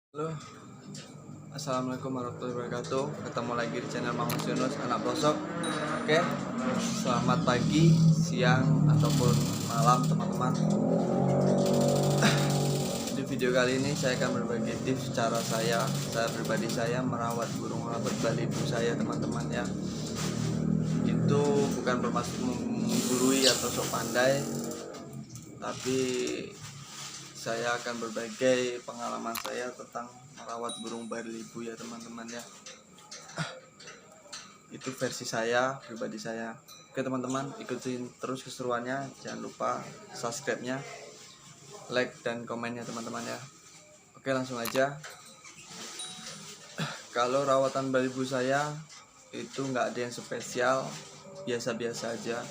Halo, assalamualaikum warahmatullahi wabarakatuh. Ketemu lagi di channel Mang Yunus Anak Pelosok. Oke, selamat pagi, siang ataupun malam teman-teman. Di video kali ini saya akan berbagi tips cara saya pribadi saya merawat burung rabet balibu saya teman-teman ya. Itu bukan bermaksud menggurui atau sok pandai, tapi saya akan berbagi pengalaman saya tentang merawat burung balibu ya teman-teman ya. Itu versi saya, pribadi saya. Oke teman-teman, ikutin terus keseruannya. Jangan lupa subscribe-nya, like dan komennya teman-teman ya. Oke, langsung aja. Kalau rawatan balibu saya itu nggak ada yang spesial, biasa-biasa aja.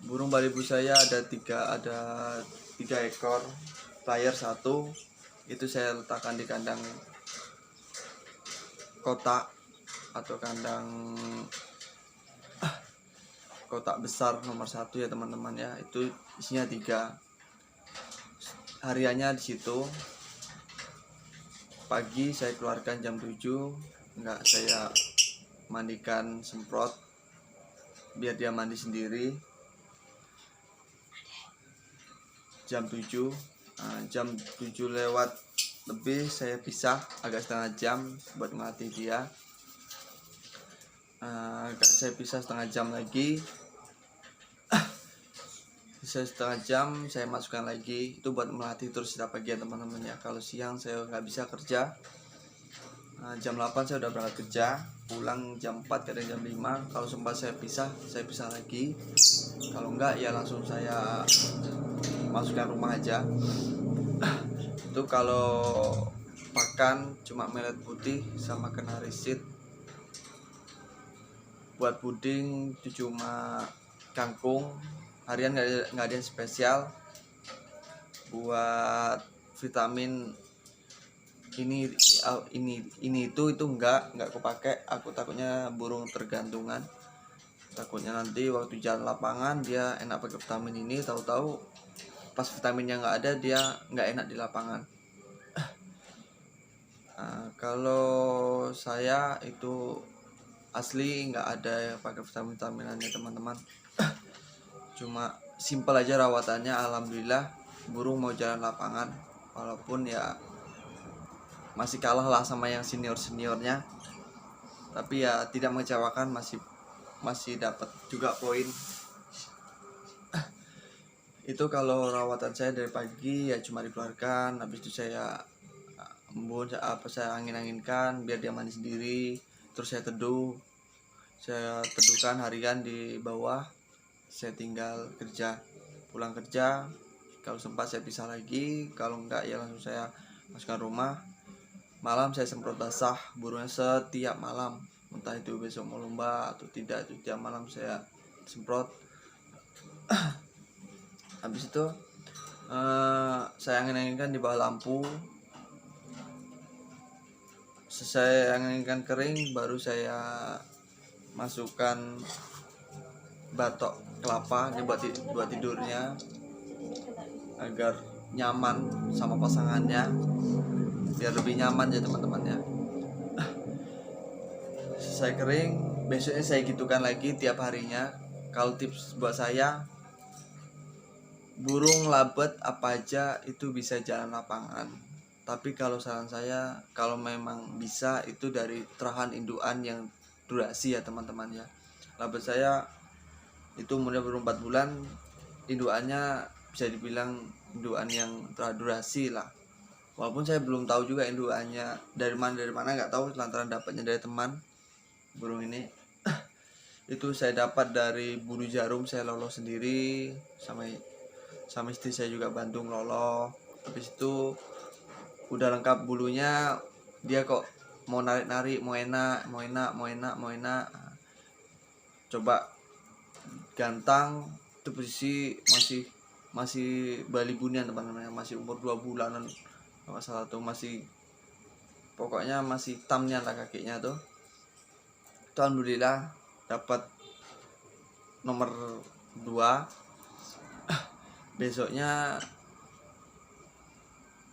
Burung balibu saya ada tiga ekor, player satu. Itu saya letakkan di kandang kotak atau kandang kotak besar nomor 1 ya teman-teman ya. Itu isinya 3. Hariannya di situ. Pagi saya keluarkan jam 7, enggak, saya mandikan semprot biar dia mandi sendiri. Jam 7, jam 7 lewat lebih saya pisah agak setengah jam buat melatih dia. Saya pisah setengah jam lagi. Bisa setengah jam saya masukkan lagi, itu buat melatih terus setiap pagi ya teman-teman ya. Kalau siang saya nggak bisa kerja, jam 8 saya udah berangkat kerja, pulang jam 4 kadang jam 5. Kalau sempat saya pisah lagi. Kalau enggak ya langsung saya masukkan rumah aja. Itu kalau pakan cuma melet putih sama kenari seed. Buat puding itu cuma kangkung. Harian nggak ada yang spesial. Buat vitamin ini itu nggak aku pakai. Aku takutnya burung tergantungan. Takutnya nanti waktu jalan lapangan dia enak pakai vitamin ini, tahu-tahu pas vitaminnya nggak ada dia nggak enak di lapangan. Kalau saya itu asli nggak ada yang pakai vitaminannya teman-teman. Cuma simpel aja rawatannya. Alhamdulillah burung mau jalan lapangan, walaupun ya masih kalah lah sama yang seniornya, tapi ya tidak mengecewakan, masih dapat juga poin. Itu kalau rawatan saya dari pagi ya cuma dikeluarkan, habis itu saya embun saya angin-anginkan biar dia mandi sendiri, terus saya teduhkan harian di bawah. Saya tinggal kerja, pulang kerja, kalau sempat saya pisah lagi, kalau enggak ya langsung saya masukkan rumah. Malam saya semprot basah burungnya setiap malam, entah itu besok mau lomba atau tidak, itu tiap malam saya semprot. Habis itu saya angin-anginkan di bawah lampu. Selesai angin-anginkan kering, baru saya masukkan batok kelapa ini buat tidurnya agar nyaman sama pasangannya, biar lebih nyaman ya teman-teman ya. Selesai kering, besoknya saya gitukan lagi tiap harinya. Kalau tips buat saya, burung labet apa aja itu bisa jalan lapangan, tapi kalau saran saya, kalau memang bisa itu dari terahan induan yang durasi ya teman-teman ya. Labet saya itu umurnya baru 4 bulan, induannya bisa dibilang induan yang terdurasi lah. Walaupun saya belum tahu juga induannya dari mana nggak tahu, lantaran dapatnya dari teman burung ini. Itu saya dapat dari bulu jarum, saya lolos sendiri, sama istri saya juga bantu ngeloloh. Habis itu udah lengkap bulunya, dia kok mau narik-narik, mau enak. Coba gantang, itu posisi masih balibunian teman-teman, masih umur 2 bulanan kalau salah tuh, pokoknya masih hitamnya lah kakinya tuh. Itu alhamdulillah dapat nomor 2. Besoknya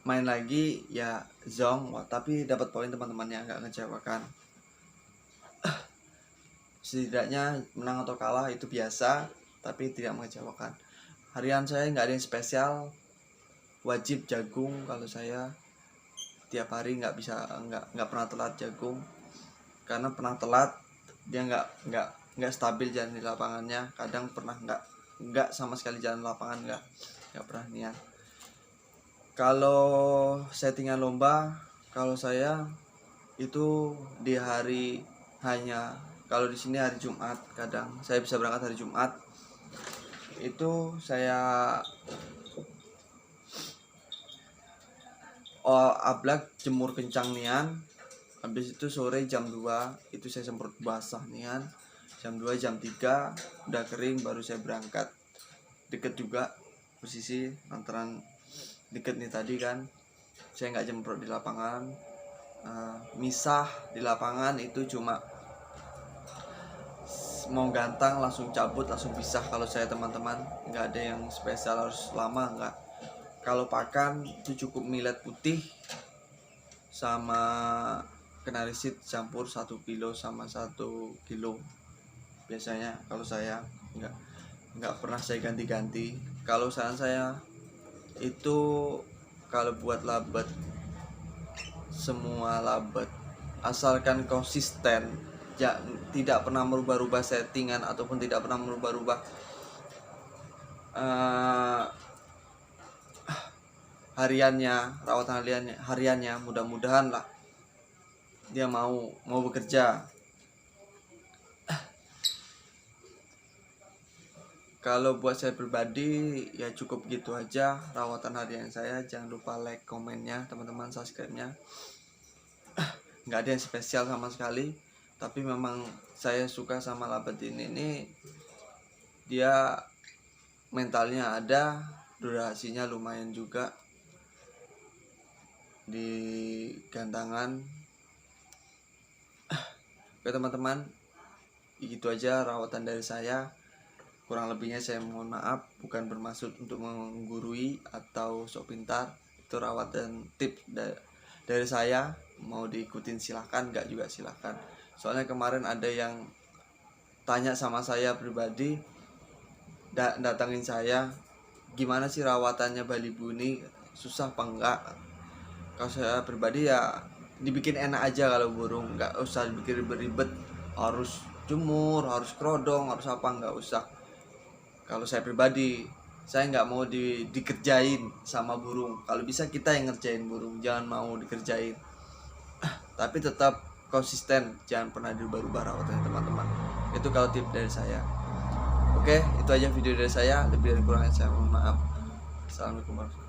main lagi ya zong, tapi dapat poin teman-temannya, nggak ngecewakan. Setidaknya menang atau kalah itu biasa, tapi tidak mengecewakan. Harian saya nggak ada yang spesial, wajib jagung. Kalau saya tiap hari nggak pernah telat jagung, karena pernah telat dia nggak stabil jalan di lapangannya. Kadang pernah nggak sama sekali jalan lapangan, nggak pernah niat. Kalau settingan lomba, kalau saya itu di hari hanya, kalau di sini hari Jumat, kadang saya bisa berangkat hari Jumat. Itu saya ablak jemur kencang nian. Habis itu sore jam 2 itu saya semprot basah nian. Jam 2 jam 3 udah kering baru saya berangkat. Deket juga posisi antara deket nih tadi kan. Saya nggak jemprot di lapangan. Misah di lapangan itu cuma mau gantang langsung cabut langsung pisah. Kalau saya teman-teman nggak ada yang spesial harus lama, nggak. Kalau pakan itu cukup millet putih sama kenarisit campur 1 kilo sama 1 kilo biasanya. Kalau saya nggak pernah saya ganti-ganti. Kalau saran saya itu kalau buat labet, semua labet asalkan konsisten, tidak pernah merubah-rubah settingan ataupun tidak pernah merubah-rubah rawatan hariannya, mudah-mudahan lah dia mau bekerja. Kalau buat saya pribadi ya cukup gitu aja rawatan harian saya. Jangan lupa like, komennya teman-teman, subscribe-nya. Nggak ada yang spesial sama sekali, tapi memang saya suka sama labet ini. Dia mentalnya ada, durasinya lumayan juga di gantangan. Oke teman-teman, gitu aja rawatan dari saya. Kurang lebihnya saya mohon maaf, bukan bermaksud untuk menggurui atau sok pintar. Itu rawatan tips dari saya, mau diikutin silahkan, nggak juga silahkan. Soalnya kemarin ada yang tanya sama saya pribadi, datangin saya, gimana sih rawatannya Bali Bunyi, susah apa enggak? Kalau saya pribadi ya dibikin enak aja. Kalau burung nggak usah dibikin ribet-ribet, harus jemur, harus kerodong, harus apa, nggak usah. Kalau saya pribadi, saya nggak mau dikerjain sama burung. Kalau bisa kita yang ngerjain burung, jangan mau dikerjain. Tapi tetap konsisten, jangan pernah dirubah-rubah rawatannya teman-teman. Itu kalau tip dari saya. Oke, itu aja video dari saya. Lebih dari kurangnya saya mohon maaf. Assalamualaikum warahmatullahi wabarakatuh.